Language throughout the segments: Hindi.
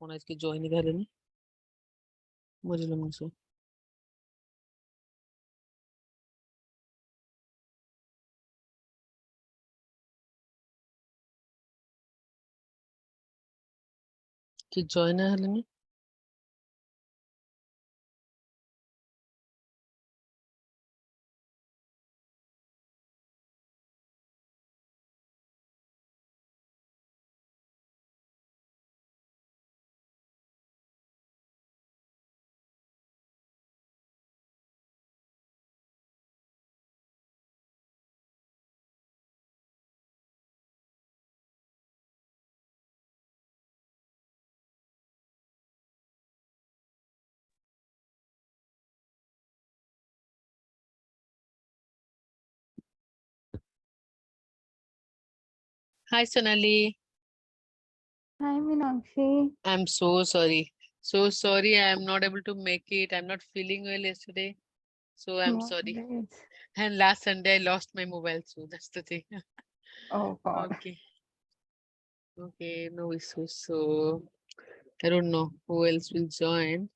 फोन इसके जॉइन करें मुझे लम्बी से कि जॉइन है हलें हाय Sonali Hi, Meenakshi. I'm so sorry. So sorry, I am not able to make it. I'm not feeling well yesterday. So I'm No sorry. worries. And last Sunday I lost my mobile, so that's the thing. Oh God. Okay. Okay, no issues. So I don't know who else will join.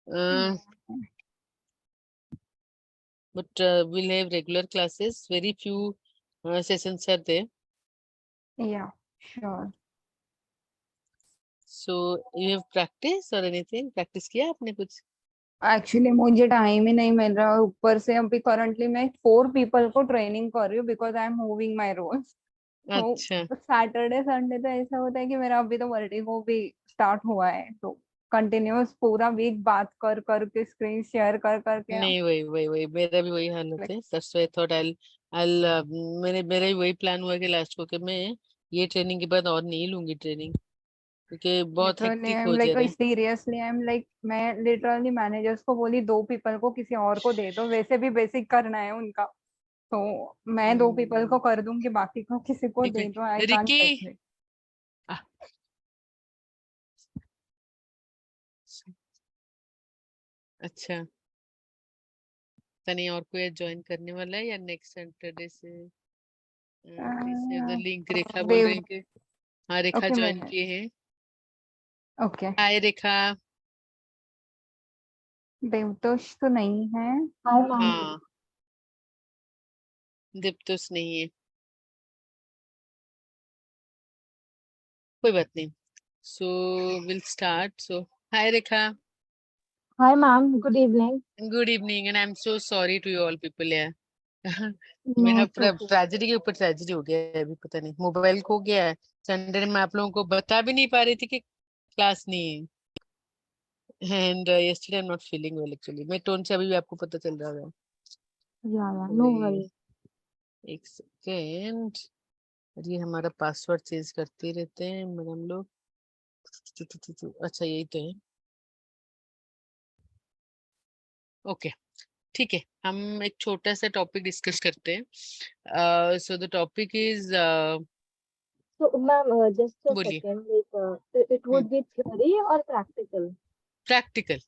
Uh, but we'll have regular classes. Very few sessions are there. Yeah, sure. So you have practice or anything? Practice किया आपने कुछ? एक्चुअली मुझे टाइम ही नहीं मिल रहा, ऊपर से अभी करंटली मैं 4 पीपल को ट्रेनिंग कर रही हूँ because I am moving my roles. तो अच्छा सैटरडे संडे तो ऐसा होता है कि मेरा अभी तो वर्टिगो भी स्टार्ट हुआ है, तो कंटिन्यूअस पूरा वीक बात कर करके स्क्रीन शेयर कर करके नहीं वही मेरा भी वही हालत है दैट्स व्हाई थॉट आई मैंने मेरा ही वही प्लान हुआ कि लास्ट को कि मैं ये ट्रेनिंग के बाद और नहीं लूंगी ट्रेनिंग क्योंकि बहुत लिटरली हेक्टिक आई एम हो जा लाइक रहा है सीरियसली आई एम लाइक मैं लिटरली मैनेजर्स को बोली 2 पीपल को किसी और को दे दो, वैसे भी बेसिक करना है उनका। तो मैं 2 पीपल को कर दूंगी, बाकी को किसी को एक दे दो, आई मिनट कांट रिकी टेक इट। आ, अच्छा तनी और कोई ज्वाइन करने वाला है या नेक्स्ट सैटरडे से please share the link Rekha बोल रही देव। है कि हाँ रेखा ओके ज्वाइन मैंने। किए हैं ओके। हाय रेखा देवतोष तो नहीं है। हाँ मैम। हाँ दीप्तुस नहीं है कोई बात नहीं so will start so hi Rekha Hi, ma'am. Good evening. Good evening and I am so sorry to you all people यार No, मेरा it's पूरा okay. ट्रेजेडी के ऊपर ट्रेजेडी हो गया है अभी पता नहीं मोबाइल खो गया है संडे मैं आप लोगों को बता भी नहीं पा रही थी कि क्लास नहीं है and yesterday I am not feeling well actually मैं टोन से अभी भी आपको पता चल रहा है Yeah, no अरे worries. एक सेकेंड ये हमारा पासवर्ड चेंज करते रहते हैं मैडम लोग अच्छा यही तो है ओके ठीक है हम एक छोटा सा टॉपिक डिस्कस करते हैं so the topic is So, ma'am, just a बोलिए second. It would be theory or practical? Practical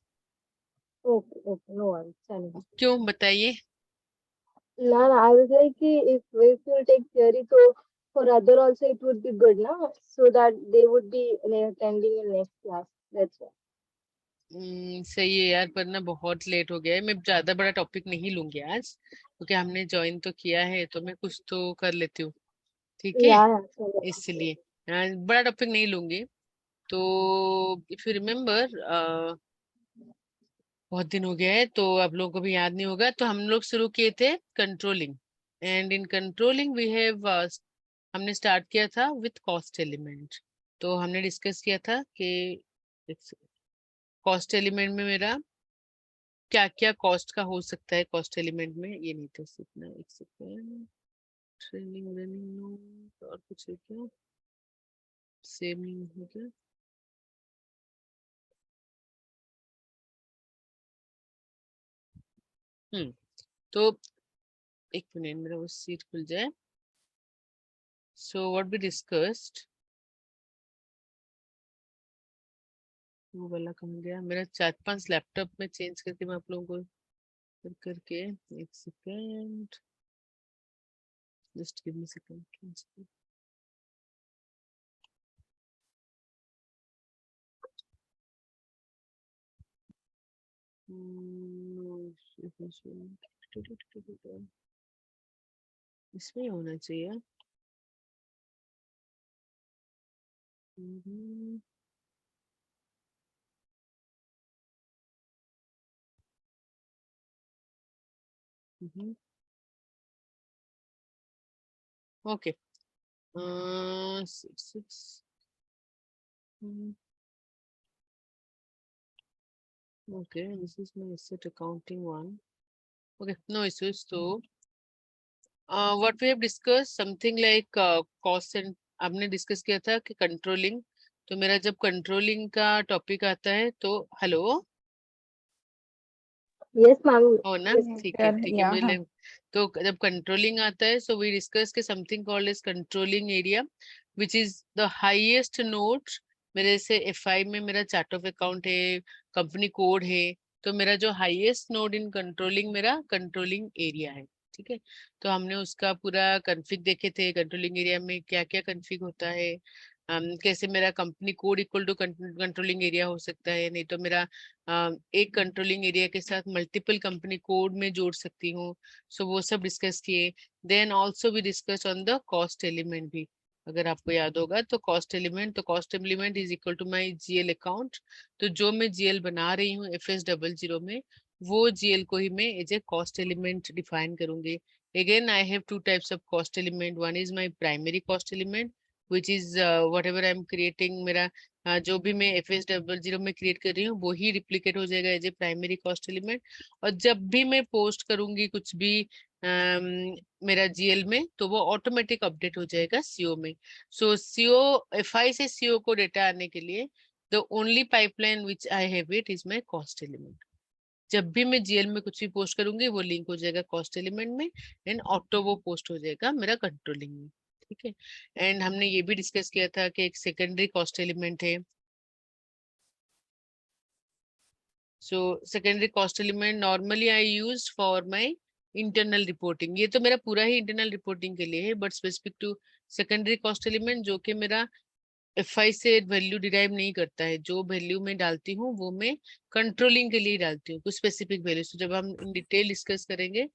Okay, okay, no worries. Chalo. क्यों बताइए No, no, I was like, if you take theory, so for other also it would be good, no? So that they would be attending in next class. That's why. सही है यार पर ना बहुत लेट हो गया है मैं ज्यादा बड़ा टॉपिक नहीं लूंगी आज क्योंकि हमने ज्वाइन तो किया है तो मैं कुछ तो कर लेती हूँ ठीक है Yeah, chalo. इसलिए बड़ा टॉपिक नहीं लूंगी तो इफ यू रिमेम्बर बहुत दिन हो गया है तो आप लोगों को भी याद नहीं होगा तो हम लोग शुरू किए थे controlling and in controlling we have हमने स्टार्ट किया था विथ कॉस्ट एलिमेंट तो हमने डिस्कस किया था कि कॉस्ट एलिमेंट में मेरा क्या क्या कॉस्ट का हो सकता है कॉस्ट एलिमेंट में ये नहीं था सीखना एक सेकेंड ट्रेनिंग रनिंग नोट और कुछ है क्या सेम हो गया तो एक मिनट मेरा वो सीट खुल जाए सो व्हाट वी डिस्कस्ड वो वाला कहाँ गया मेरा 4-5 लैपटॉप में चेंज करके मैं आप लोगों को करके एक second just give me second इसमें ही होना चाहिए। Okay, 6 okay, this is my asset accounting one. Okay, no issues. So what we have discussed something like cost and आपने डिस्कस किया था कि कंट्रोलिंग। तो मेरा जब कंट्रोलिंग का टॉपिक आता है तो हेलो Yes, ma'am. हो ना, Yes. ठीक है ठीक है, Yeah, मुझे हाँ. तो जब कंट्रोलिंग आता है सो वी डिस्कस के something called as controlling area which is the highest note. मेरे से एफआई में मेरा चार्ट ऑफ अकाउंट है, कंपनी कोड है, तो मेरा जो हाईएस्ट नोड इन कंट्रोलिंग मेरा कंट्रोलिंग एरिया है। ठीक है, तो हमने उसका पूरा कन्फिग देखे थे, कंट्रोलिंग एरिया में क्या क्या कन्फिग होता है, कैसे मेरा company code equal to controlling area हो सकता है, नहीं तो मेरा एक कंट्रोलिंग एरिया के साथ मल्टीपल कंपनी कोड में जोड़ सकती हूँ। सो वो सब डिस्कस किए। Then also we discuss on the cost element भी, अगर आपको याद होगा तो cost element is equal to my GL account. तो जो मैं जीएल बना रही हूँ FS00 में, वो जीएल को ही मैं as a cost element define करूंगी। Again I have two types of cost element, one is my primary cost element which is whatever I am creating, मेरा जो भी मैं FS00 में क्रिएट कर रही हूँ वो ही रिप्लिकेट हो जाएगा as a primary cost element. और जब भी मैं पोस्ट करूंगी कुछ भी मेरा जीएल में, तो वो ऑटोमेटिक अपडेट हो जाएगा सीओ में। सो सीओ एफआई से सीओ को डेटा आने के लिए the only pipeline which I have it is my cost element. जब भी मैं जीएल में कुछ भी पोस्ट करूंगी वो लिंक हो जाएगा कॉस्ट एलिमेंट में, एंड ऑटो वो पोस्ट हो जाएगा मेरा कंट्रोलिंग में। ठीक है, एंड हमने ये भी डिस्कस किया था कि एक सेकेंडरी कॉस्ट एलिमेंट है। So secondary cost element normally I use for my internal reporting. ये तो मेरा पूरा ही इंटरनल रिपोर्टिंग के लिए है, but specific to secondary cost element जो कि मेरा एफआई से वैल्यू डिराइव नहीं करता है, जो वैल्यू मैं डालती हूँ वो मैं कंट्रोलिंग के लिए डालती हूँ, कुछ स्पेसिफिक वैल्यूज। तो जब हम इन डिटेल डिस्कस करेंगे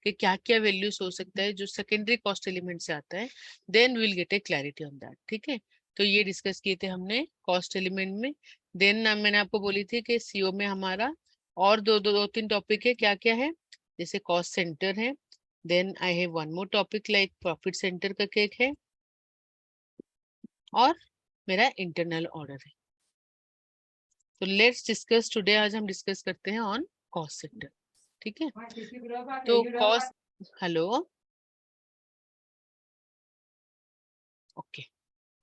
कि क्या क्या वैल्यूज हो सकता है जो सेकेंडरी कॉस्ट एलिमेंट से आता है, then will get a clarity on that. ठीक है, तो ये डिस्कस किए थे हमने कॉस्ट एलिमेंट में। देन मैंने आपको बोली थी कि सीओ में हमारा और दो तीन टॉपिक है, क्या क्या है, जैसे कॉस्ट सेंटर है, then I have one more topic like profit centre का केक है, और मेरा इंटरनल ऑर्डर है। तो लेट्स डिस्कस टुडे, आज हम डिस्कस करते हैं ऑन कॉस्ट सेंटर। ठीक है, तो cost, hello, okay,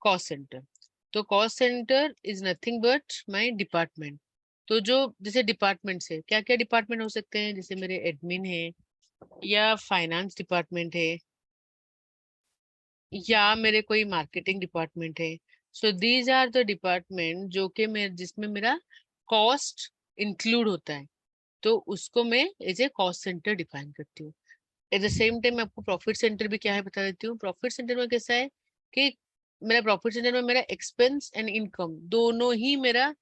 cost centre. तो cost centre is nothing but my department. तो जो जैसे डिपार्टमेंट है, क्या क्या डिपार्टमेंट हो सकते हैं, जैसे मेरे एडमिन है, या फाइनेंस डिपार्टमेंट है, या मेरे कोई मार्केटिंग डिपार्टमेंट है। So these are the department जो कि मैं जिसमें मेरा कॉस्ट इंक्लूड होता है, तो उसको मैं as a cost centre define करती हूँ। एट द सेम टाइम आपको प्रॉफिट सेंटर भी क्या है बता देती हूँ। प्रॉफिट सेंटर में कैसा है कि मेरा प्रॉफिट सेंटर में मेरा एक्सपेंस एंड इनकम दोनों ही मेरा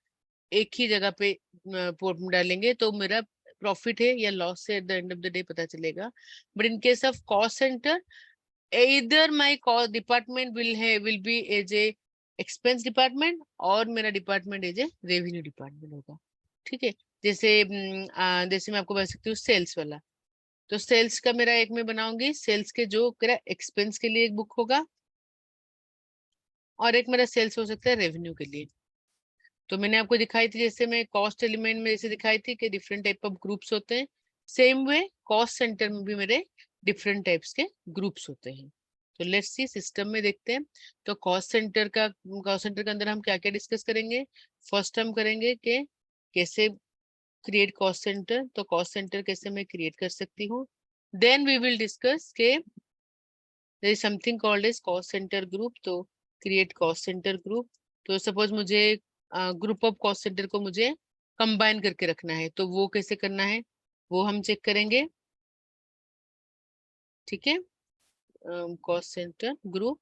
एक ही जगह पे डालेंगे, तो मेरा प्रॉफिट है या लॉस है at the end of the day पता चलेगा। But in case of cost centre, either my cost department will be as a expense department और मेरा department as a revenue department होगा। ठीक है, जैसे मैं आपको बता सकती हूँ सेल्स वाला, तो सेल्स का मेरा एक मैं बनाऊंगी, सेल्स के जो मेरा एक्सपेंस के लिए एक बुक होगा, और एक मेरा सेल्स हो सकता है रेवेन्यू के लिए। तो मैंने आपको दिखाई थी, जैसे मैं कॉस्ट एलिमेंट में जैसे दिखाई थी कि डिफरेंट टाइप ऑफ ग्रुप्स होते हैं, सेम वे कॉस्ट सेंटर में भी मेरे डिफरेंट टाइप्स के ग्रुप्स होते हैं। तो लेट्स सी सिस्टम में देखते हैं। तो कॉस्ट सेंटर के अंदर हम क्या क्या डिस्कस करेंगे। फर्स्ट हम करेंगे कि कैसे क्रिएट कॉस्ट सेंटर, तो कॉस्ट सेंटर कैसे मैं क्रिएट कर सकती हूँ। देन वी विल डिस्कस के there is something called as cost centre group, तो क्रिएट कॉस्ट सेंटर ग्रुप। तो सपोज मुझे ग्रुप ऑफ कॉस्ट सेंटर को मुझे कंबाइन करके रखना है, तो वो कैसे करना है वो हम चेक करेंगे। ठीक है, कॉस्ट सेंटर ग्रुप,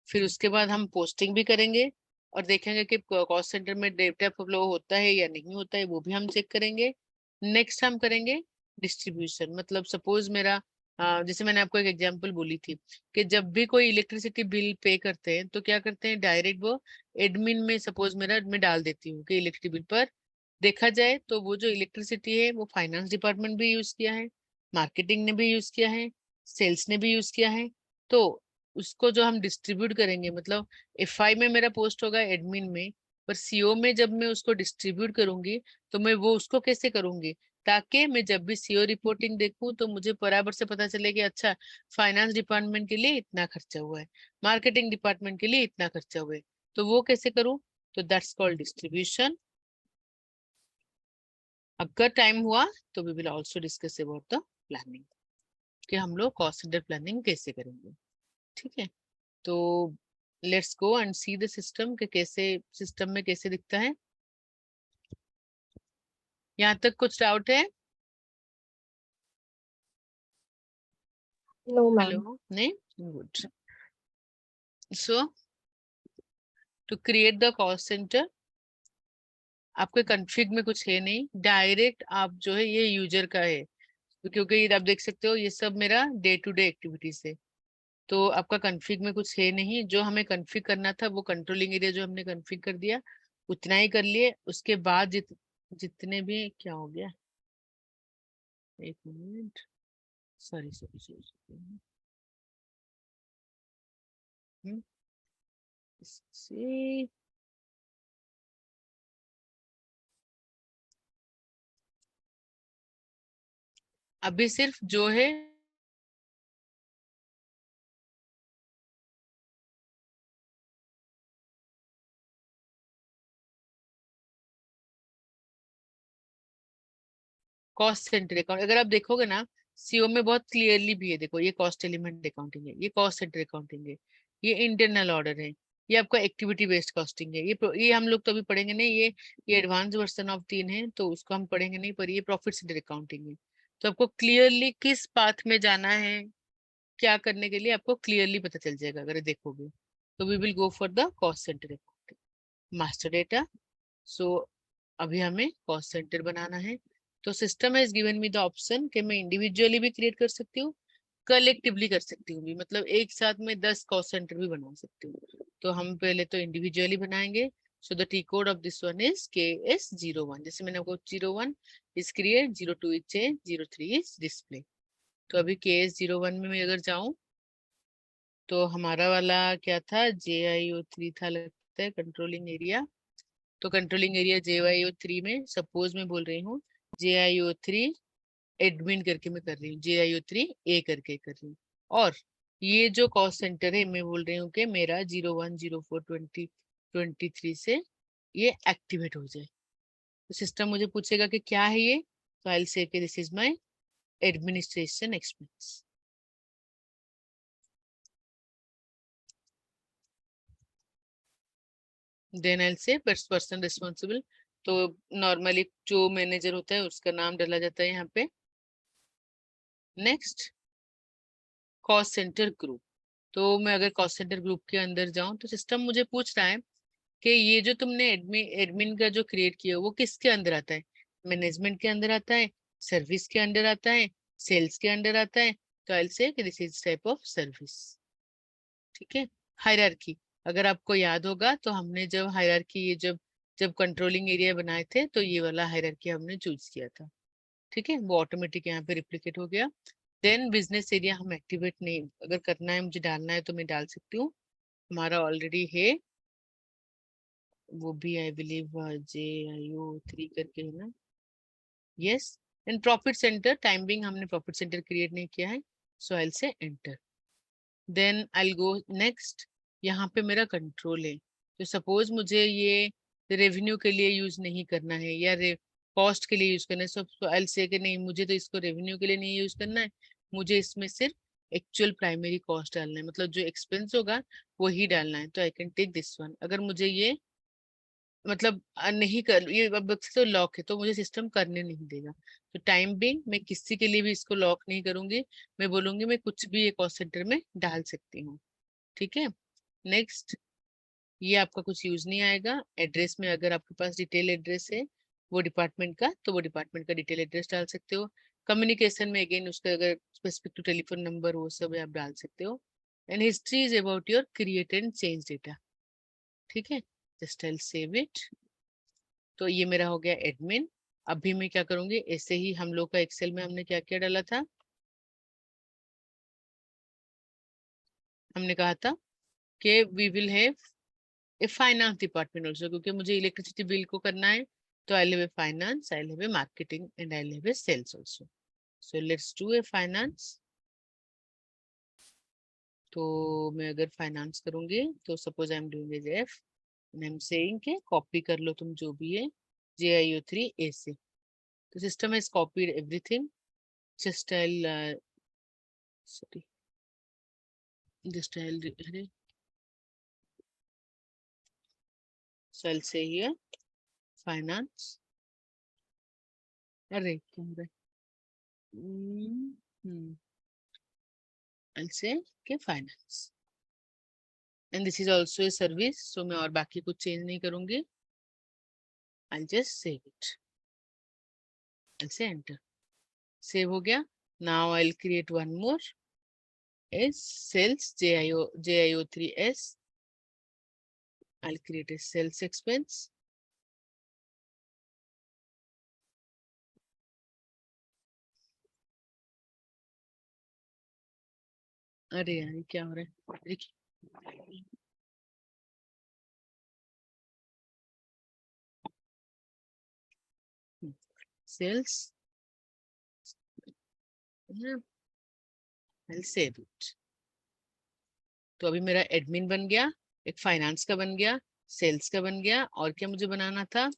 फिर उसके बाद हम पोस्टिंग भी करेंगे और देखेंगे कि कॉस्ट सेंटर में डेटा फ्लो होता है या नहीं होता है, वो भी हम चेक करेंगे। नेक्स्ट हम करेंगे डिस्ट्रीब्यूशन, मतलब सपोज मेरा जैसे मैंने आपको एक एग्जांपल बोली थी कि जब भी कोई इलेक्ट्रिसिटी बिल पे करते हैं तो क्या करते हैं, डायरेक्ट वो एडमिन में सपोज मेरा मैं डाल देती हूँ कि इलेक्ट्रिसिटी बिल पर। देखा जाए तो वो जो इलेक्ट्रिसिटी है वो फाइनेंस डिपार्टमेंट भी यूज किया है, मार्केटिंग ने भी यूज किया है, सेल्स ने भी यूज किया है। तो उसको जो हम डिस्ट्रीब्यूट करेंगे, मतलब एफआई में मेरा पोस्ट होगा एडमिन में, पर सीओ में जब मैं उसको डिस्ट्रीब्यूट करूंगी तो मैं वो उसको कैसे करूंगी, ताकि मैं जब भी सीओ रिपोर्टिंग देखूं तो मुझे बराबर से पता चले कि अच्छा फाइनेंस डिपार्टमेंट के लिए इतना खर्चा हुआ है, मार्केटिंग डिपार्टमेंट के लिए इतना खर्चा हुआ है। तो वो कैसे करूं, तो दैट्स कॉल्ड डिस्ट्रीब्यूशन। अगर टाइम हुआ तो we will also discuss about the planning, कि हम लोग कॉस्ट सेंटर प्लानिंग कैसे करेंगे। ठीक है, तो let's go and see the system के कैसे, सिस्टम में कैसे दिखता है। यहाँ तक कुछ डाउट है? No, ma'am. हेलो, नहीं, good. So to create the cost centre, आपके कॉन्फ़िग में कुछ है नहीं, डायरेक्ट आप जो है ये यूजर का है, क्योंकि ये आप देख सकते हो ये सब मेरा डे टू डे एक्टिविटीज है। तो आपका कॉन्फ़िग में कुछ है नहीं, जो हमें कॉन्फ़िग करना था वो कंट्रोलिंग एरिया जो हमने कॉन्फ़िग कर दिया उतना ही कर लिए। उसके बाद जितने भी, क्या हो गया, एक मिनट, सॉरी सॉरी सॉरी, इससे अभी सिर्फ जो है कॉस्ट सेंटर अकाउंट, अगर आप देखोगे ना सीओ में बहुत क्लियरली भी है, देखो ये कॉस्ट एलिमेंट अकाउंटिंग है, ये कॉस्ट सेंटर अकाउंटिंग है, ये इंटरनल ऑर्डर है, ये आपका एक्टिविटी बेस्ड कॉस्टिंग है। ये हम लोग तो अभी पढ़ेंगे नहीं, ये एडवांस वर्जन ऑफ 3 है तो उसको हम पढ़ेंगे नहीं, पर ये प्रॉफिट सेंटर अकाउंटिंग है। तो आपको क्लियरली किस पाथ में जाना है, क्या करने के लिए आपको क्लियरली पता चल जाएगा अगर देखोगे। तो we will go for the cost centre accounting master data. So अभी हमें कॉस्ट सेंटर बनाना है। तो system has given me the option कि मैं इंडिविजुअली भी क्रिएट कर सकती हूँ, कलेक्टिवली कर सकती हूँ भी, मतलब एक साथ में 10 कॉस्ट सेंटर भी बना सकती हूँ। तो हम पहले तो इंडिविजुअली बनाएंगे। So the T code of this one is KS01, जैसे मैंने आपको 01 is create, 02 is change, 03 is display. तो अभी KS01 में मैं अगर जाऊं तो हमारा वाला क्या था, JIO3 था लगता है, कंट्रोलिंग एरिया। तो कंट्रोलिंग एरिया JIO3 में सपोज मैं बोल रही हूँ JIO3 एडमिन करके मैं कर रही हूँ, JIO3 ए करके कर रही हूँ। और ये जो कॉस्ट सेंटर है मैं बोल रही हूँ कि मेरा 01042023 से ये एक्टिवेट हो जाए। तो सिस्टम मुझे पूछेगा कि क्या है ये, तो I will say this is my administration expense. Then I will say person responsible. तो नॉर्मली जो मैनेजर होता है उसका नाम डाला जाता है यहाँ पे। Next cost centre group. तो मैं अगर कॉस्ट सेंटर ग्रुप के अंदर जाऊं तो सिस्टम मुझे पूछ रहा है कि ये जो तुमने एडमिन का जो क्रिएट किया वो किसके अंदर आता है, मैनेजमेंट के अंदर आता है, सर्विस के अंदर आता है, सेल्स के अंदर आता है। तो I will say this is type of service. ठीक है, हायरार्की, अगर आपको याद होगा तो हमने जब हायरार्की, ये जब जब कंट्रोलिंग एरिया बनाए थे तो ये वाला हायरार्की हमने चूज किया था। ठीक है, वो ऑटोमेटिक यहाँ पे रिप्लिकेट हो गया। देन बिजनेस एरिया हम एक्टिवेट नहीं, अगर करना है मुझे डालना है तो मैं डाल सकती हूँ, हमारा ऑलरेडी है वो भी, आई बिलीव JIO3 करके है ना, yes. And profit centre timing हमने प्रॉफिट सेंटर क्रिएट नहीं किया है, so I will say enter. Then I will go next. यहाँ पे मेरा कंट्रोल है, तो सपोज मुझे ये रेवेन्यू के लिए यूज नहीं करना है या कॉस्ट के लिए यूज करना है, सो आई विल से कि नहीं मुझे तो इसको रेवेन्यू के लिए नहीं यूज करना है, मुझे इसमें सिर्फ एक्चुअल प्राइमरी कॉस्ट डालना है, मतलब जो एक्सपेंस होगा वही डालना है। तो I can take this one. अगर मुझे ये मतलब नहीं कर, ये अब तो लॉक है तो मुझे सिस्टम करने नहीं देगा। तो टाइम बिंग मैं किसी के लिए भी इसको लॉक नहीं करूंगी, मैं बोलूंगी मैं कुछ भी एक कॉस्ट सेंटर में डाल सकती हूँ। ठीक है, नेक्स्ट ये आपका कुछ यूज नहीं आएगा। एड्रेस में अगर आपके पास डिटेल एड्रेस है वो डिपार्टमेंट का, तो वो डिपार्टमेंट का डिटेल एड्रेस डाल सकते हो। कम्युनिकेशन में अगेन उसका अगर स्पेसिफिक टू टेलीफोन नंबर वो सब आप डाल सकते हो। And history is about your create and change data. ठीक है, जस्ट आई सेव इट। तो ये मेरा हो गया एडमिन। अभी मैं क्या करूंगी, ऐसे ही हम लोग का एक्सेल में हमने क्या क्या डाला था, हमने कहा था कि we will have a finance department also, क्योंकि मुझे इलेक्ट्रिसिटी बिल को करना है। तो I have a finance, I have a marketing and I have a sales also. So let's do a finance. तो मैं अगर फाइनेंस करूंगी तो suppose I am doing as F and I am saying के कॉपी कर लो तुम जो भी है JIO3 A से। तो system has copied everything. Just I sorry, just अरे so I'll say here finance। अरे क्या हो रहा है? I'll say के finance and this is also a service, so मैं और बाकी कुछ चेंज नहीं करूंगी। I'll just save it। I'll say enter। Save हो गया। Now I'll create one more as sales JIO3S। I'll create a sales expense। अरे यार ये क्या हो रहा है, देखिए सेल्स, I'll save it। तो अभी मेरा एडमिन बन गया, एक फाइनेंस का बन गया, सेल्स का बन गया, और क्या मुझे बनाना था,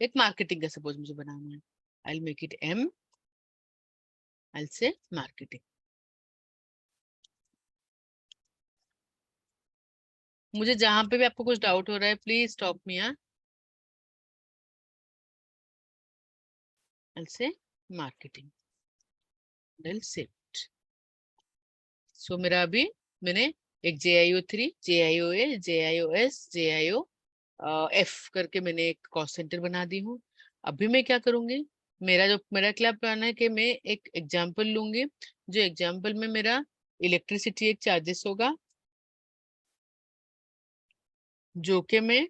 एक मार्केटिंग का सपोज मुझे बनाना है। I make it M। I say marketing. मुझे जहां पे भी आपको कुछ डाउट हो रहा है please stop me. I say marketing, I save it. So मेरा अभी मैंने एक JIO3, JIOA, JIOS, JIOF करके मैंने एक कॉस्ट सेंटर बना दी हूँ। अभी मैं क्या करूंगी, मेरा क्या प्लान है कि मैं एक एग्जांपल लूंगी, जो एग्जांपल में मेरा इलेक्ट्रिसिटी एक चार्जेस होगा, जो कि मैं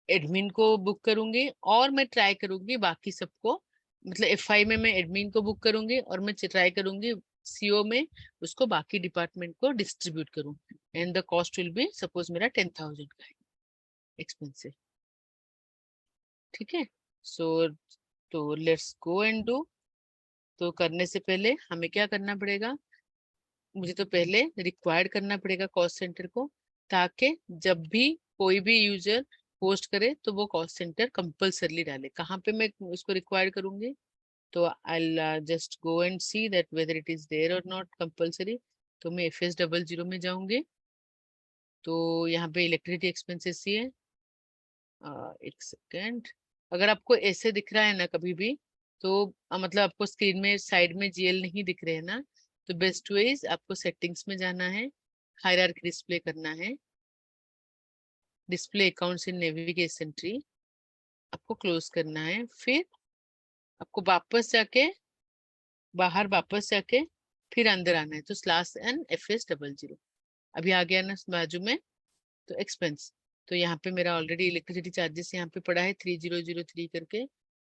एडमिन को बुक करूंगी, और मैं ट्राई करूंगी बाकी सबको, मतलब FI में मैं एडमिन को बुक करूंगी और मैं ट्राई करूंगी CO में उसको बाकी डिपार्टमेंट को डिस्ट्रीब्यूट करूं। And the cost will be suppose मेरा 10,000 का एक्सपेंसिव। ठीक है, सो तो लेट्स गो एंड डू। तो करने से पहले हमें क्या करना पड़ेगा, मुझे तो पहले रिक्वायर्ड करना पड़ेगा कॉस्ट सेंटर को, ताकि जब भी कोई भी यूजर पोस्ट करे तो वो कॉस्ट सेंटर कंपल्सरली डाले। कहाँ पे मैं उसको रिक्वायर्ड करूंगी, तो I just go and see that whether it is there और नॉट कंपल्सरी। तो मैं FS00 में जाऊंगी, तो यहाँ पे इलेक्ट्रिसिटी एक्सपेंसेस ही है। एक सेकेंड, अगर आपको ऐसे दिख रहा है ना कभी भी, तो मतलब आपको स्क्रीन में साइड में GL नहीं दिख रहे हैं ना, तो बेस्ट वे इज आपको सेटिंग्स में जाना है, हायरार्की डिस्प्ले करना है, display accounts in navigation tree आपको क्लोज करना है, फिर आपको वापस जाके बाहर वापस जाके फिर अंदर आना है, तो /N FS00 अभी आ गया ना बाजू में। तो एक्सपेंस, तो यहाँ पे मेरा ऑलरेडी इलेक्ट्रिसिटी चार्जेस यहाँ पे पड़ा है 3003 करके।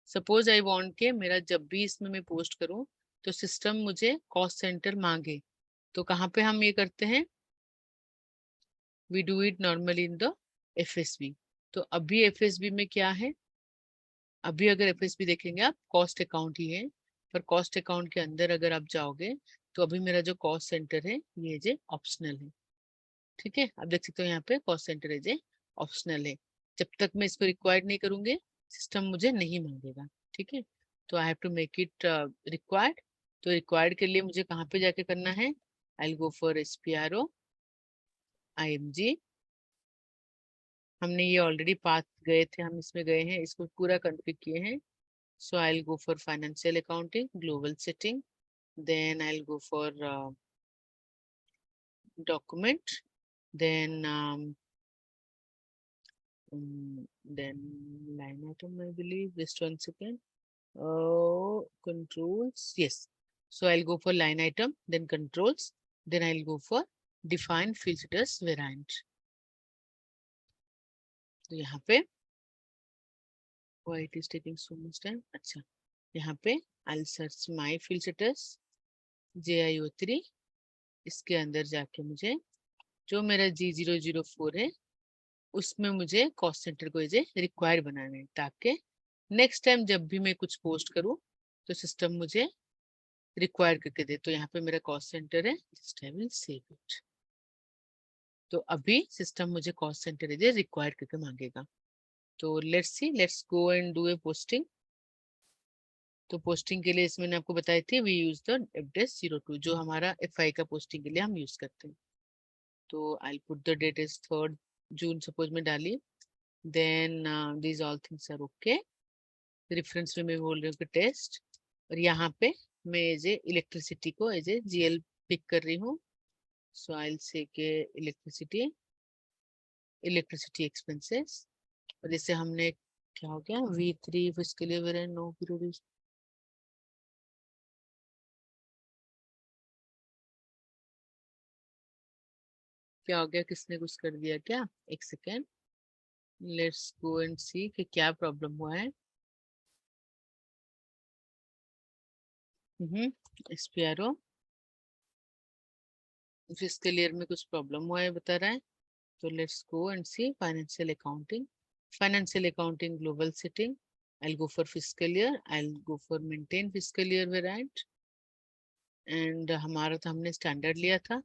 सपोज आई वांट के मेरा जब भी इसमें मैं पोस्ट करूँ तो सिस्टम मुझे कॉस्ट सेंटर मांगे, तो कहाँ पे हम ये करते हैं, we do it normally in the FSB। तो अभी FSB में क्या है, अभी अगर FSB देखेंगे आप कॉस्ट अकाउंट ही है, पर कॉस्ट अकाउंट के अंदर अगर आप जाओगे तो अभी मेरा जो कॉस्ट सेंटर है ये जे ऑप्शनल है। ठीक है, आप देख सकते हो यहाँ पे cost centre as a optional है। जब तक मैं इसको रिक्वायर्ड नहीं करूंगी सिस्टम मुझे नहीं मांगेगा। ठीक है, तो I have to make it required. तो रिक्वायर्ड के लिए मुझे कहाँ पे जाके करना है, I go for SPRO IMG। हमने ये ऑलरेडी पाथ गए थे, हम इसमें गए हैं, इसको पूरा कॉन्फ़िग किए हैं। So I go for financial accounting global setting, then I go for document, then Then line item, I believe. Just 1 second. Controls. Yes. So I'll go for line item, then controls, then I'll go for define field status variant. तो यहाँ पे why it is taking so much time? अच्छा, यहाँ पे I'll search my field status JIO3. इसके अंदर जाके मुझे जो मेरा G004 है उसमें मुझे कॉस्ट सेंटर को रिक्वायर बनाना है, ताकि नेक्स्ट टाइम जब भी मैं कुछ पोस्ट करूं तो सिस्टम मुझे रिक्वायर करके दे। तो यहाँ पे मेरा कॉस्ट सेंटर है, just I will save it. तो अभी सिस्टम मुझे कॉस्ट सेंटर रिक्वायर करके मांगेगा। तो let's see, let's go and do a posting. तो पोस्टिंग के लिए इसमें मैंने आपको बताई थी वी यूज द fdes02, जो हमारा FI का पोस्टिंग के लिए हम यूज करते हैं। तो I put the date is 3rd June suppose में डाली, then these all things are okay. Reference में मैं बोल रही हूँ कि टेस्ट, और यहाँ पे मैं इलेक्ट्रिसिटी को GL पिक कर रही हूँ। सो आई विल से के इलेक्ट्रिसिटी एक्सपेंसेस, और जैसे हमने क्या हो गया V3 इसके लिए वेरिएंट नो पीरियड क्या हो गया, किसने कुछ कर दिया क्या? एक सेकेंड, लेट्स गो एंड सी कि क्या प्रॉब्लम हुआ है। SPRO फिस्कल ईयर में कुछ प्रॉब्लम हुआ है बता रहा है। तो let's go and see financial accounting global setting. I'll go for fiscal year, I'll go for maintain fiscal year variant, and हमारा तो हमने स्टैंडर्ड लिया था,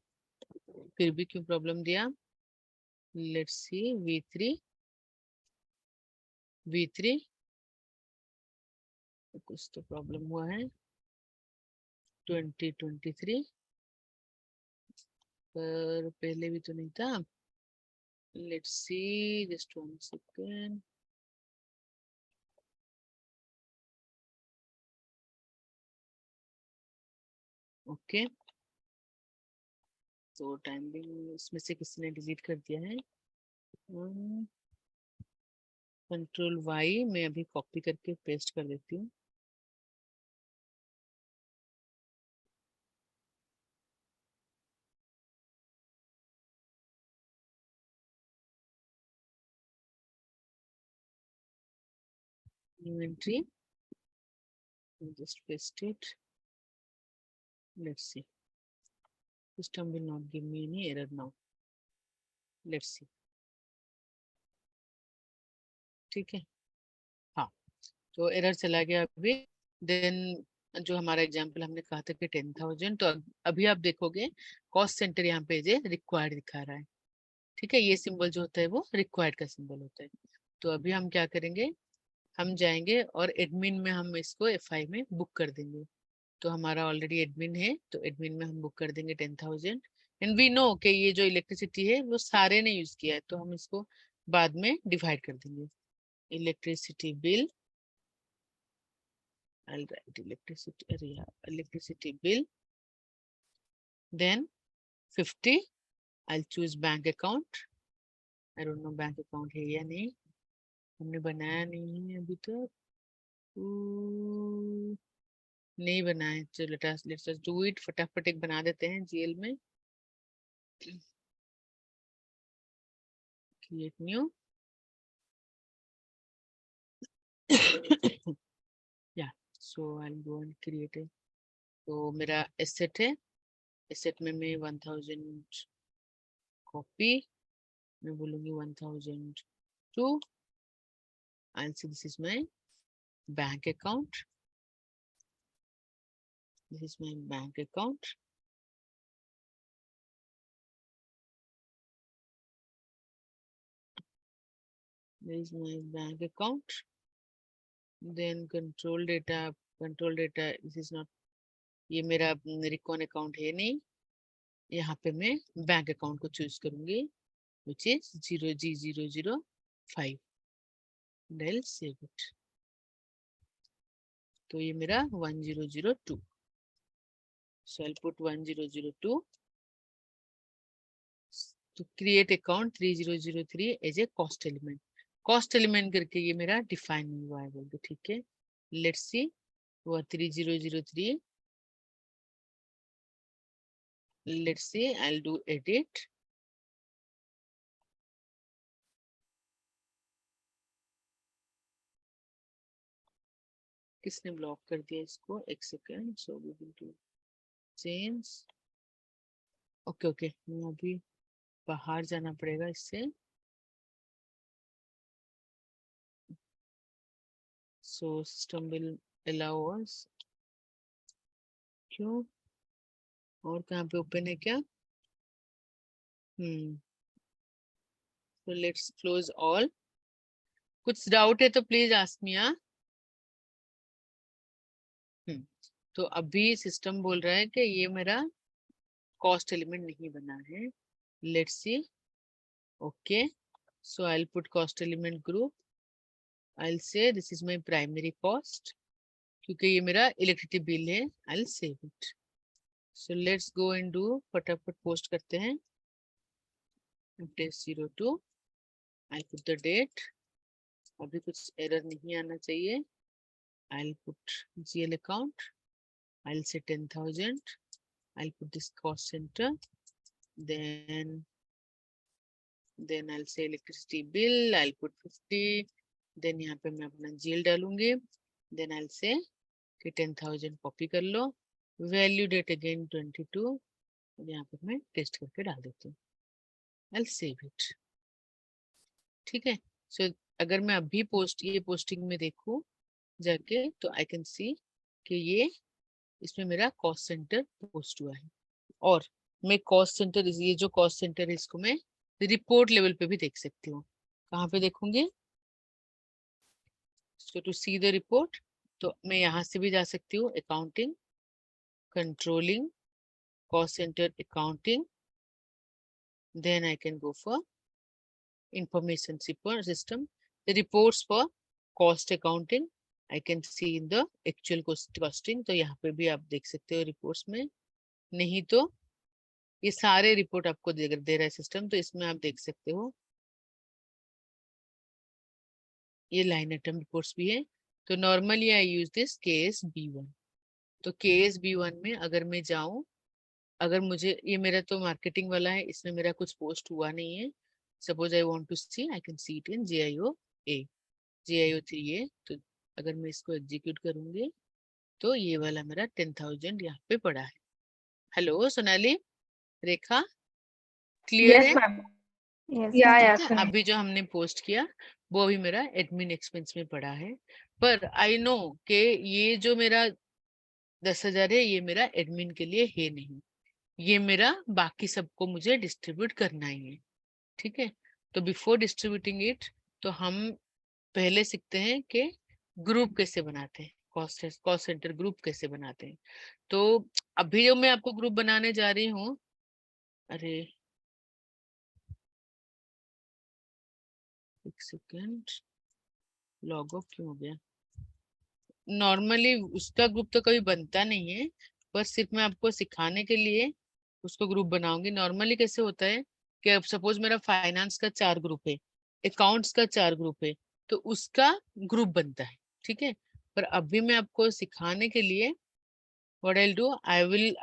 फिर भी क्यों प्रॉब्लम दिया? लेट्स सी V3 कुछ तो प्रॉब्लम हुआ है 2023, पर पहले भी तो नहीं था। Let's see, just 1 second. Okay, तो टाइमिंग इसमें से किसी ने डिलीट कर दिया है। कंट्रोल वाई मैं अभी कॉपी करके पेस्ट कर देती हूँ। New entry, just paste it. Let's see, system will not give me any error now. Let's see, ठीक है। हाँ, तो एरर चला गया अभी। देन जो हमारा एग्जांपल हमने कहा था कि 10,000, तो अभी आप देखोगे कॉस्ट सेंटर यहाँ पे रिक्वायर्ड दिखा रहा है। ठीक है, ये सिंबल जो होता है वो रिक्वायर्ड का सिंबल होता है। तो अभी हम क्या करेंगे, हम जाएंगे और एडमिन में हम इसको FI में बुक कर देंगे। तो हमारा ऑलरेडी एडमिन है, तो एडमिन में हम बुक कर देंगे 10,000। एंड वी नो कि ये जो इलेक्ट्रिसिटी है वो सारे ने यूज किया है, तो हम इसको बाद में डिवाइड कर देंगे। Electricity bill, I'll write electricity bill, then 50, I'll choose bank account. I don't know bank account है या नहीं, हमने बनाया नहीं है अभी तक। नहीं बनाए, चलो लेट्स जस्ट डू इट, फटाफट एक बना देते हैं GL में। क्रिएट न्यू, या so I will go and create it. तो मेरा एसेट है, एसेट में मैं 1000 कॉपी, मैं बोलूँगी 1002। I'll see this is my bank account. This is my bank account. This is my bank account. Then control data, this is not, ये मेरा रिकॉन अकाउंट है नहीं। यहाँ पे मैं बैंक अकाउंट को चूज करूंगी which is 0G005, and I'll save it. तो ये मेरा 1002, so I'll put 1002 to create account 3003 as a cost element. Cost element करके ये मेरा डिफाइन नहीं हुआ है बोल के, ठीक है। लेट्स सी, वो 3003, let's see, I do edit, किसने ब्लॉक कर दिया इसको, एक second, so we will do change, okay okay, अभी बाहर जाना पड़ेगा इससे, so system will allow us, क्यों, और कहाँ पे ओपन है क्या, so let's close all, कुछ डाउट है तो प्लीज आस्क मी। तो अभी सिस्टम बोल रहा है कि ये मेरा कॉस्ट एलिमेंट नहीं बना है, let's see, okay, so I will put cost element group, I will say this is my primary cost, क्योंकि ये मेरा इलेक्ट्रिसिटी बिल है, I will save it. So let's go and do, फटाफट पोस्ट करते हैं, test02, I put the date, अभी कुछ एरर नहीं आना चाहिए, I will put GL account, I will से 10,000, I will put this cost centre, then I'll say electricity bill, I'll put 50, then यहाँ पे मैं अपना GL डालूंगी, then I'll say कि 10,000 कॉपी कर लो, वैल्यू डेट अगेन 22, यहाँ पे मैं टेस्ट करके डाल देती हूँ, I'll save it, ठीक है। सो अगर मैं अभी ये पोस्टिंग में देखूँ जाके, तो आई कैन सी कि ये इसमें मेरा कॉस्ट सेंटर पोस्ट हुआ है, और मैं कॉस्ट सेंटर, ये जो कॉस्ट सेंटर है इसको मैं रिपोर्ट लेवल पे भी देख सकती हूँ, कहाँ पे देखूंगी, so to see the report, तो मैं यहाँ से भी जा सकती हूँ, accounting, controlling, cost centre accounting, then I can go for information system, reports for cost accounting, I can see in the actual costing, तो यहाँ पे भी आप देख सकते हो रिपोर्ट्स में, नहीं तो ये सारे रिपोर्ट आपको दे रहा है सिस्टम, तो इसमें आप देख सकते हो ये लाइन आइटम रिपोर्ट्स भी है। तो normally I use this KSB1, तो KSB1 में अगर मैं जाऊं, अगर मुझे, ये मेरा तो मार्केटिंग वाला है, इसमें मेरा कुछ पोस्ट हुआ नहीं है, suppose I want to see, I can see it in JIO3A, तो अगर मैं इसको एग्जीक्यूट करूंगी तो ये वाला मेरा 10,000 यहाँ पे पड़ा है। हेलो सोनाली, रेखा, क्लियर है? Yes, Yeah, ma'am. yeah, ठीक है, Sunny. अभी जो हमने पोस्ट किया वो अभी मेरा एडमिन एक्सपेंस में पड़ा है, पर आई नो कि ये जो मेरा 10,000 है ये मेरा एडमिन के लिए है नहीं, ये मेरा बाकी सबको मुझे डिस्ट्रीब्यूट करना ही है, ठीक है। तो बिफोर डिस्ट्रीब्यूटिंग इट, तो हम पहले सीखते हैं कि ग्रुप कैसे बनाते हैं, कॉस्ट सेंटर ग्रुप कैसे बनाते हैं। तो अभी जो मैं आपको ग्रुप बनाने जा रही हूँ, अरे एक सेकेंड, लॉग ऑफ क्यों हो गया, नॉर्मली उसका ग्रुप तो कभी बनता नहीं है, पर सिर्फ मैं आपको सिखाने के लिए उसको ग्रुप बनाऊंगी। नॉर्मली कैसे होता है कि अब सपोज मेरा फाइनेंस का 4 ग्रुप है, अकाउंट्स का 4 ग्रुप है, तो उसका ग्रुप बनता है, ठीक है। पर अभी मैं आपको सिखाने के लिए what I will do, I will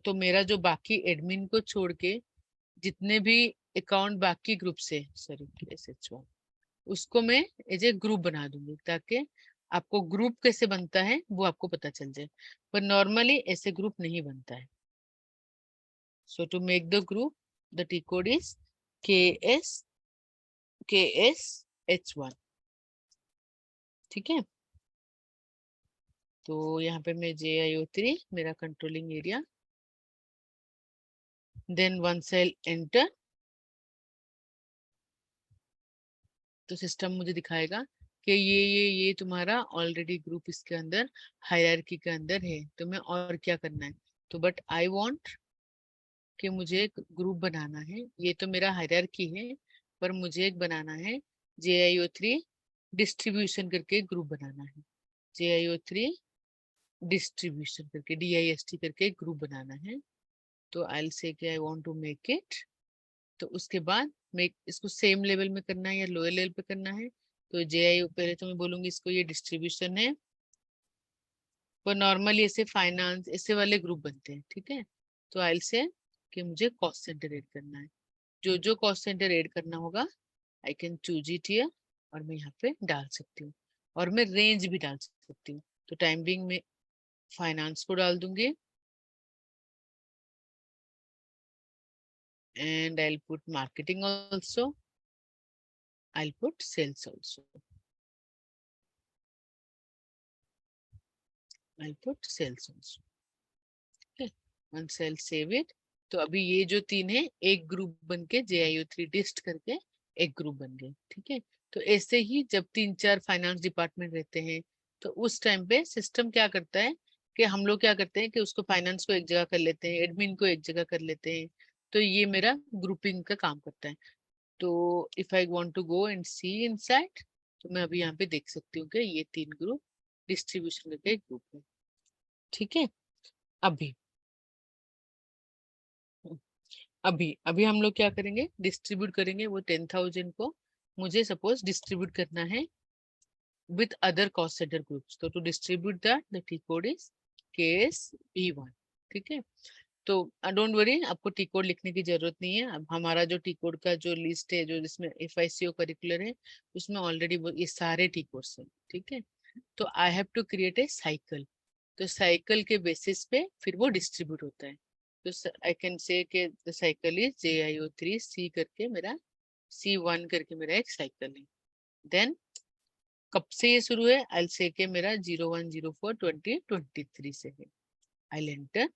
तो मेरा जो बाकी एडमिन को छोड़ के जितने भी अकाउंट बाकी ग्रुप से, सॉरी SH1, उसको मैं एज ए ग्रुप बना दूंगी, ताकि आपको ग्रुप कैसे बनता है वो आपको पता चल जाए, पर नॉर्मली ऐसे ग्रुप नहीं बनता है। So to make the group, the T code is KSH1, ठीक है। तो यहाँ पे मैं JIO3 मेरा controlling area, then once I enter, तो सिस्टम मुझे दिखाएगा कि ये तुम्हारा ऑलरेडी ग्रुप इसके अंदर हायरार्की के अंदर है, तो मैं और क्या करना है, तो बट आई वांट कि मुझे एक ग्रुप बनाना है, ये तो मेरा हायरार्की है, पर मुझे एक बनाना है JIO3 डिस्ट्रीब्यूशन करके ग्रुप बनाना है, JIO3 डिस्ट्रीब्यूशन करके DIST करके ग्रुप बनाना है। तो आई विल से कि I want to make it तो उसके बाद मैं इसको सेम लेवल में करना है या लोअर लेवल पे करना है, तो JIO पहले तो मैं बोलूंगी इसको ये डिस्ट्रीब्यूशन है। पर नॉर्मली ऐसे फाइनेंस ऐसे वाले ग्रुप बनते हैं, ठीक है। तो आई से कि मुझे कॉस्ट सेंटर ऐड करना है, जो जो कॉस्ट सेंटर ऐड करना होगा I can choose it here, और मैं यहाँ पे डाल सकती हूँ, और मैं रेंज भी डाल सकती हूँ। तो टाइम बिंग में फाइनेंस को डाल दूंगी, and I'll put marketing also, I'll put sales also, I'll put sales also. Okay, once I'll save it, तो अभी ये जो तीन है एक ग्रुप बन के JIO3 डिस्ट करके एक ग्रुप बन गए, ठीक है। तो ऐसे ही जब 3-4 फाइनेंस डिपार्टमेंट रहते हैं तो उस टाइम पे सिस्टम क्या करता है कि हम लोग क्या करते हैं कि उसको फाइनेंस को एक जगह कर लेते हैं, एडमिन को एक जगह कर लेते हैं। तो ये मेरा ग्रुपिंग का काम करता है। तो if I want to go and see inside, तो मैं अभी यहाँ पे देख सकती हूँ कि ये 3 ग्रुप डिस्ट्रीब्यूशन करके एक ग्रुप है, ठीक है। अभी अभी अभी हम लोग क्या करेंगे, डिस्ट्रीब्यूट करेंगे वो 10,000 को। मुझे सपोज डिस्ट्रीब्यूट करना है with other cost center groups, तो to distribute that the T code is KSB1, ठीक है। तो डोंट वरी, आपको टी कोड लिखने की जरूरत नहीं है। अब हमारा जो टी कोड का जो लिस्ट है, जो जिसमें FICO करिकुलर है, उसमें ऑलरेडी ये सारे टी कोड्स हैं, ठीक है। तो I have to create a cycle, तो साइकिल के बेसिस पे फिर वो डिस्ट्रीब्यूट होता है। तो आई कैन से कि द साइकिल इज JIO3C करके मेरा C1 करके मेरा एक साइकिल है। देन कब से ये शुरू है, आई से के मेरा 0104/2023 से है। आई एंटर,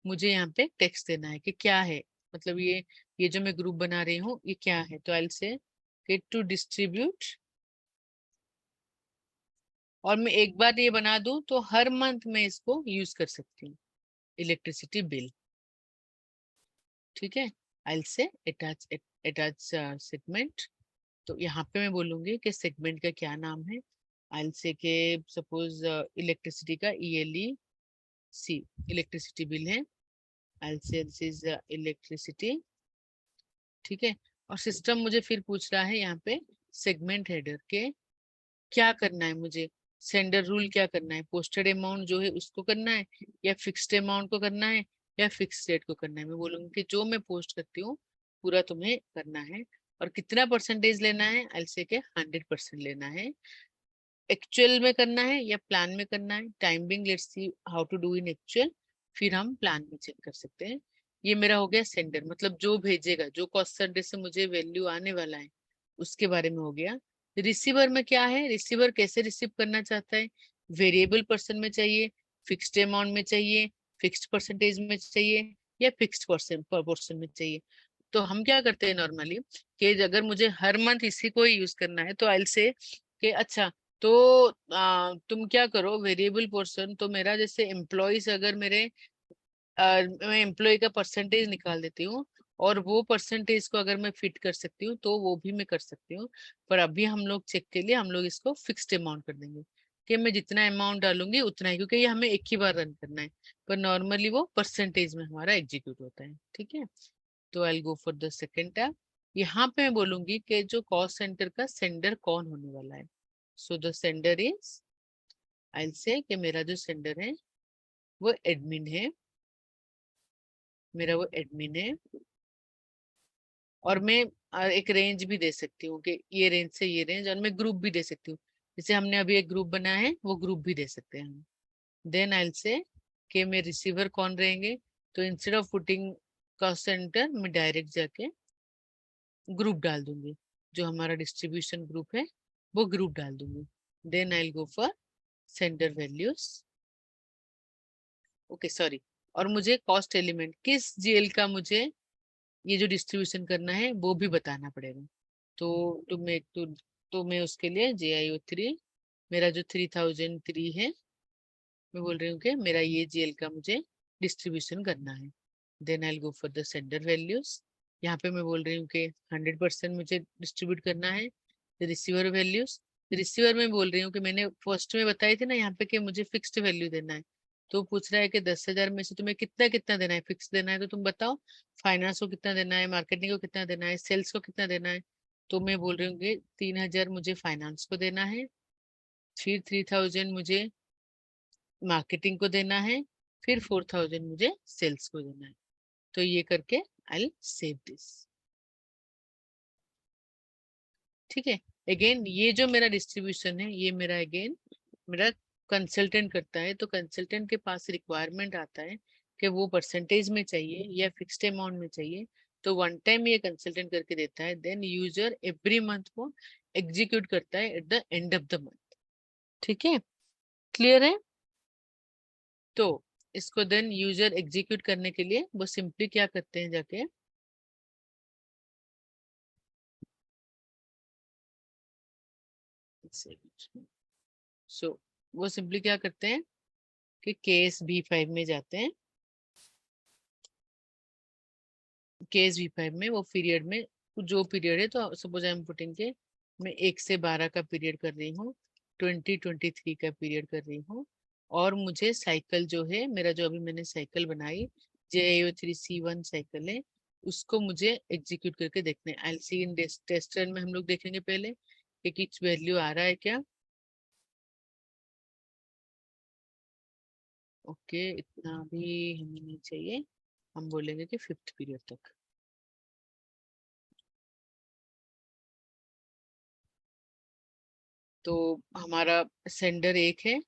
मुझे यहाँ पे टेक्स्ट देना है कि क्या है, मतलब ये जो मैं ग्रुप बना रही हूँ ये क्या है। तो आई से टू डिस्ट्रीब्यूट, और मैं एक बार ये बना दूं तो हर मंथ में इसको यूज कर सकती हूँ, इलेक्ट्रिसिटी बिल, ठीक है। आई से अटैच सेगमेंट, तो यहाँ पे मैं बोलूंगी कि सेगमेंट का क्या नाम है। आई से के सपोज इलेक्ट्रिसिटी का ELEC इलेक्ट्रिसिटी बिल है। आई से दिस इज इलेक्ट्रिसिटी, ठीक है। और सिस्टम मुझे फिर पूछ रहा है यहाँ पे सेगमेंट हेडर के क्या करना है, मुझे सेंडर रूल क्या करना है, पोस्टेड अमाउंट जो है उसको करना है, या फिक्स्ड अमाउंट को करना है, या फिक्स रेट को करना है। मैं बोलूंगी कि जो मैं पोस्ट करती हूँ पूरा तुम्हें करना है, और कितना परसेंटेज लेना है, आई से के 100% लेना है। एक्चुअल में करना है या प्लान में करना है, timing let's see how to do in actual, फिर हम प्लान में चेक कर सकते हैं। ये मेरा हो गया सेंडर, मतलब जो भेजेगा, जो कॉस्ट सेंटर से मुझे वैल्यू आने वाला है उसके बारे में हो गया। रिसीवर में क्या है, रिसीवर कैसे रिसीव करना चाहता है, वेरिएबल पर्सन में चाहिए, फिक्स्ड अमाउंट में चाहिए, फिक्स्ड परसेंटेज में चाहिए, या फिक्स्ड पर्सन में चाहिए। तो हम क्या करते हैं नॉर्मली कि अगर मुझे हर मंथ इसी को ही यूज करना है तो आई से कि अच्छा, तो तुम क्या करो, वेरिएबल पोर्शन तो मेरा जैसे एम्प्लॉयज अगर मेरे मैं एम्प्लॉय का परसेंटेज निकाल देती हूँ, और वो परसेंटेज को अगर मैं फिट कर सकती हूँ तो वो भी मैं कर सकती हूँ। पर अभी हम लोग चेक के लिए हम लोग इसको फिक्स्ड अमाउंट कर देंगे कि मैं जितना अमाउंट डालूंगी उतना ही, क्योंकि ये हमें एक ही बार रन करना है। पर नॉर्मली वो परसेंटेज में हमारा एग्जीक्यूट होता है, ठीक है। तो I go for the second tab. यहाँ पे मैं बोलूंगी कि जो कॉस्ट सेंटर का सेंडर कौन होने वाला है। सो द सेंडर इज, आई से कि मेरा जो सेंडर है वो एडमिन है, मेरा वो एडमिन है। और मैं एक रेंज भी दे सकती हूँ कि ये रेंज से ये रेंज, और मैं ग्रुप भी दे सकती हूँ, जैसे हमने अभी एक ग्रुप बनाया है वो ग्रुप भी दे सकते हैं हम। देन आई से कि मैं रिसीवर कौन रहेंगे, तो instead of putting cost centre मैं डायरेक्ट जाके ग्रुप डाल दूंगी, जो हमारा डिस्ट्रीब्यूशन ग्रुप है वो ग्रुप डाल दूंगी। Then I go for sender values, okay sorry. और मुझे कॉस्ट एलिमेंट किस GL का मुझे ये जो डिस्ट्रीब्यूशन करना है वो भी बताना पड़ेगा। तो मैं उसके लिए JIO3 मेरा जो 3003 है, मैं बोल रही हूँ कि मेरा ये GL का मुझे डिस्ट्रीब्यूशन करना है। Then I go for the sender values, यहाँ पे मैं बोल रही हूँ कि 100% मुझे डिस्ट्रीब्यूट करना है। रिसीवर वैल्यूज, रिसीवर में बोल रही हूँ कि मैंने फर्स्ट में बताई थी ना यहाँ पे कि मुझे फिक्स्ड वैल्यू देना है, तो पूछ रहा है कि 10,000 में से तुम्हें कितना कितना देना है, फिक्स देना है, तो तुम बताओ फाइनेंस को कितना देना है, मार्केटिंग को कितना देना है, सेल्स को कितना देना है। तो मैं बोल रही हूँ कि 3,000 मुझे फाइनेंस को देना है, फिर 3,000 मुझे मार्केटिंग को देना है, फिर 4,000 मुझे सेल्स को देना है। तो ये करके आई सेव दिस। ठीक है, अगेन ये जो मेरा डिस्ट्रीब्यूशन है ये मेरा अगेन मेरा कंसल्टेंट करता है। तो कंसल्टेंट के पास रिक्वायरमेंट आता है कि वो परसेंटेज में चाहिए या फिक्स्ड अमाउंट में चाहिए, तो वन टाइम ये कंसल्टेंट करके देता है, देन यूजर एवरी मंथ को एग्जीक्यूट करता है at the end of the month. ठीक है, क्लियर है। तो इसको देन यूजर एग्जीक्यूट करने के लिए वो सिंपली क्या करते हैं, जाके वो सिंपली क्या करते हैं कि केस B5 में जाते हैं। केस B5 में वो पीरियड में जो पीरियड है, तो सपोज आई एम पुटिंग के मैं 1 से 12 का पीरियड कर रही हूँ, 2023 का पीरियड कर रही हूँ, और मुझे साइकिल जो है मेरा, जो अभी मैंने साइकिल बनाई JIO3C1 साइकिल है, उसको मुझे एग्जीक्यूट करके देखना है। आई सी इन टेस्ट रन में हम लोग देखेंगे पहले कि कुछ वैल्यू आ रहा है क्या। ओके, इतना भी हमें नहीं चाहिए, हम बोलेंगे कि 5th पीरियड तक। तो हमारा सेंडर 1 है,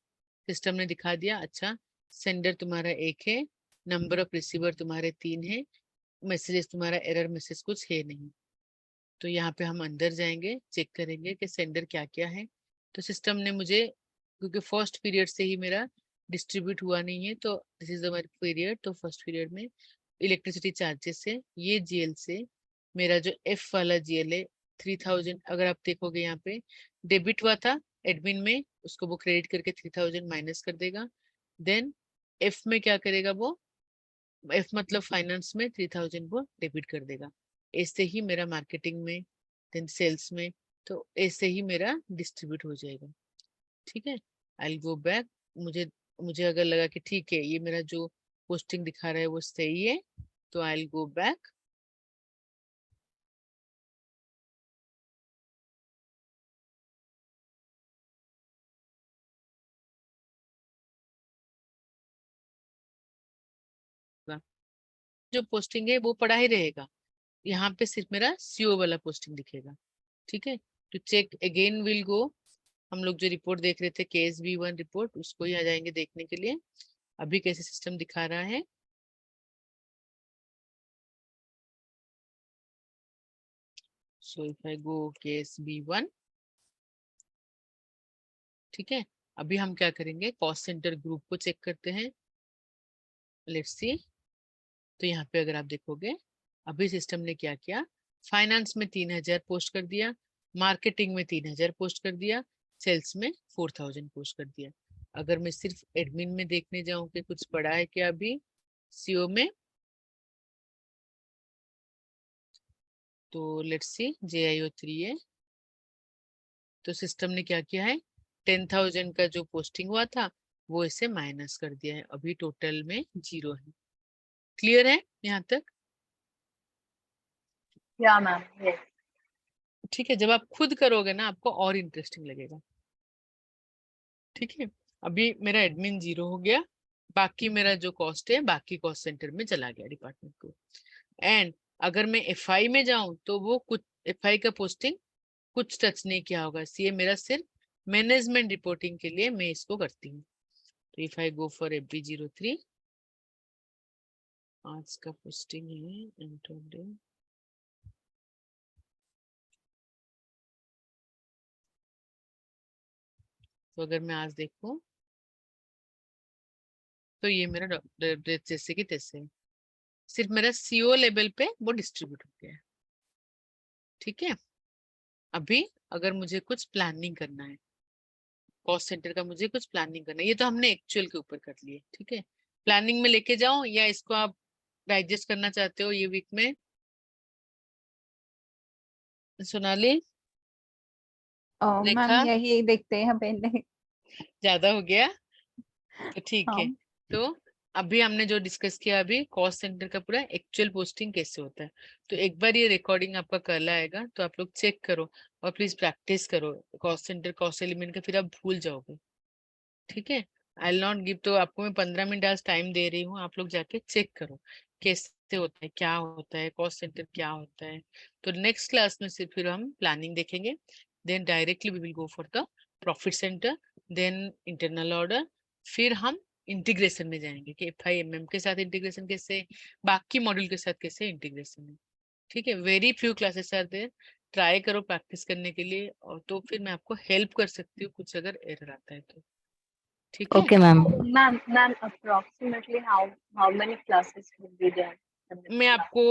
सिस्टम ने दिखा दिया। अच्छा, सेंडर तुम्हारा 1 है, नंबर ऑफ रिसीवर तुम्हारे 3 है, मैसेजेस तुम्हारा एरर मैसेज कुछ है नहीं। तो यहाँ पे हम अंदर जाएंगे, चेक करेंगे कि सेंडर क्या क्या है। तो सिस्टम ने मुझे, क्योंकि फर्स्ट पीरियड से ही मेरा डिस्ट्रीब्यूट हुआ नहीं है, तो दिस इज द पीरियड। तो फर्स्ट पीरियड में इलेक्ट्रिसिटी चार्जेस से, ये जीएल से मेरा जो एफ वाला जीएल है 3,000, अगर आप देखोगे यहाँ पे डेबिट हुआ था एडमिन में, उसको वो क्रेडिट करके 3,000 माइनस कर देगा। देन एफ में क्या करेगा वो, एफ मतलब फाइनेंस में 3,000 वो डेबिट कर देगा। ऐसे ही मेरा मार्केटिंग में, देन सेल्स में, तो ऐसे ही मेरा डिस्ट्रीब्यूट हो जाएगा। ठीक है, आई गो बैक। मुझे मुझे अगर लगा कि ठीक है ये मेरा जो पोस्टिंग दिखा रहा है वो सही है, तो आई गो बैक। जो पोस्टिंग है वो पड़ा ही रहेगा, यहाँ पे सिर्फ मेरा सीओ वाला पोस्टिंग दिखेगा। ठीक है, तो चेक अगेन विल गो। हम लोग जो रिपोर्ट देख रहे थे KSB1 रिपोर्ट, उसको ही आ जाएंगे देखने के लिए अभी कैसे सिस्टम दिखा रहा है। So if I go KSB1, ठीक है, अभी हम क्या करेंगे, कॉस्ट सेंटर ग्रुप को चेक करते हैं। Let's see. तो यहाँ पे अगर आप देखोगे अभी सिस्टम ने क्या किया, फाइनेंस में 3,000 पोस्ट कर दिया, मार्केटिंग में 3,000 पोस्ट कर दिया, सेल्स में 4,000 पोस्ट कर दिया। अगर मैं सिर्फ एडमिन में देखने जाऊं कि कुछ पड़ा है क्या अभी सीओ में, तो लेट्स सी JIO3 है। तो सिस्टम ने क्या किया है, 10,000 का जो पोस्टिंग हुआ था वो इसे माइनस कर दिया है, अभी टोटल में 0 है। क्लियर है यहाँ तक। Yeah, ma'am. Yes. ठीक है, जब आप खुद करोगे ना आपको और इंटरेस्टिंग लगेगा। ठीक है, अभी मेरा एडमिन 0 हो गया, बाकी मेरा जो कॉस्ट है बाकी कॉस्ट सेंटर में चला गया डिपार्टमेंट को। एंड अगर मैं FI में जाऊं तो वो कुछ FI का पोस्टिंग कुछ टच नहीं किया होगा, इसलिए मेरा सिर्फ मैनेजमेंट रिपोर्टिंग के लिए मैं इसको करती हूँ। तो if I go for FB03, आज का पोस्टिंग है एंटोडे, तो अगर मैं आज देखूं तो ये मेरा जैसे कि तैसे है, सिर्फ मेरा CO लेवल पे वो डिस्ट्रीब्यूट हो गया है। ठीक है, अभी अगर मुझे कुछ प्लानिंग करना है, कॉस्ट सेंटर का मुझे कुछ प्लानिंग करना है, ये तो हमने एक्चुअल के ऊपर कर लिए। ठीक है, प्लानिंग में लेके जाओ या इसको आप डाइजेस्ट करना चाहते हो ये वीक में, सोनाली मैम रेखा, यही देखते हैं पहले। ज्यादा हो गया तो ठीक है। हाँ तो अभी हमने जो डिस्कस किया अभी कॉस्ट सेंटर का पूरा एक्चुअल पोस्टिंग कैसे होता है, तो एक बार ये रिकॉर्डिंग आपका कल आएगा तो आप लोग चेक करो और प्लीज प्रैक्टिस करो कॉस्ट सेंटर कॉस्ट एलिमेंट का, फिर आप भूल जाओगे। ठीक है, आई नॉट गिव, तो आपको मैं 15 मिनट आज टाइम दे रही हूँ, आप लोग जाके चेक करो कैसे होता है, क्या होता है कॉस्ट सेंटर, क्या होता है। तो नेक्स्ट क्लास में से फिर हम प्लानिंग देखेंगे, then directly we will go for the profit centre, then internal order, फिर हम इंटीग्रेशन में जाएंगे कि FIMM के साथ इंटीग्रेशन कैसे, बाकी मॉड्यूल के साथ कैसे इंटीग्रेशन है। ठीक है, very few classes are there, try करो प्रैक्टिस करने के लिए, और तो फिर मैं आपको हेल्प कर सकती हूँ कुछ अगर एरर आता है तो। ठीक है, Okay, ma'am. Ma'am, approximately how many classes will be there? मैं आपको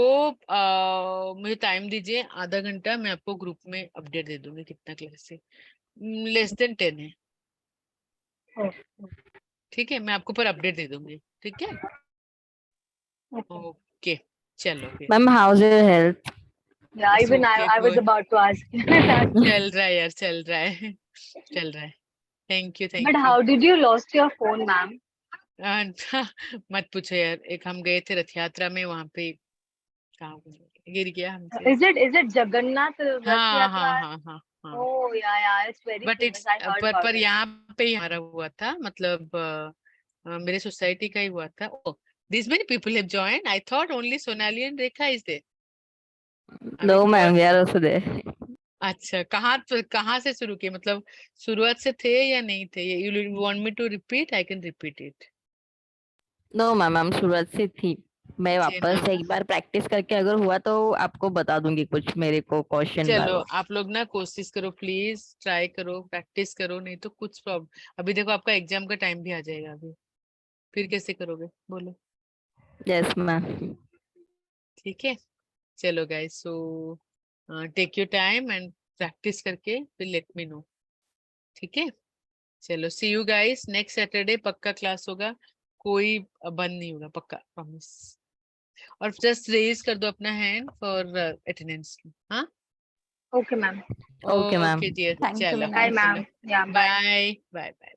मुझे टाइम दीजिए आधा घंटा, मैं आपको ग्रुप में अपडेट दे दूंगी कितना क्लास है, लेस देन 10 है। ठीक है, मैं आपको पर अपडेट दे दूंगी। ठीक है, ओके चलो फिर। Ma'am, how's your health? Yeah, It's even okay, I was good. about to ask that. चल रहा है यार, चल रहा है चल रहा है। Thank you But thank how did you lost your phone, ma'am? You. मत पूछो यार, एक हम गए थे रथ यात्रा में, वहां पे कहाँ गिर गया हमसे। Is it Jagannath Rath हाँ हाँ Yatra? हाँ हाँ हाँ, Oh yeah, it's very but famous. It's I heard about पर it. यहाँ पे ही हमारा हुआ था, मतलब मेरे सोसाइटी का ही हुआ था। Oh this many people have joined, I thought only Sonali and Rekha is there. No, ma'am, we are also there. अच्छा, कहाँ से शुरू किए, मतलब शुरुआत से थे या नहीं थे? You want me to repeat, I can repeat it. No, ma'am, I'm शुरुआत से थी। मैं थे ना? वापस एक बार प्रैक्टिस करके अगर हुआ तो आपको बता दूंगी कुछ मेरे को क्वेश्चन चलो वाला। आप लोग ना कोशिश करो, प्लीज ट्राई करो, प्रैक्टिस करो, नहीं तो कुछ प्रॉब्लम। अभी देखो आपका एग्जाम का टाइम भी आ जाएगा अभी, फिर कैसे करोगे बोलो। Yes, ma'am. ठीक है, चलो guys, so take your time and practice करके फिर लेट मी नो। ठीक है, चलो see you guys, next Saturday पक्का क्लास होगा, कोई बंद नहीं होगा, पक्का प्रॉमिस। और जस्ट रेज कर दो अपना हैंड फॉर अटेंडेंस। हाँ, Okay, ma'am. Okay, ma'am. Okay dear, Thank you, चलो Bye, Minash. ma'am. चलो, Yeah, bye. Bye bye bye.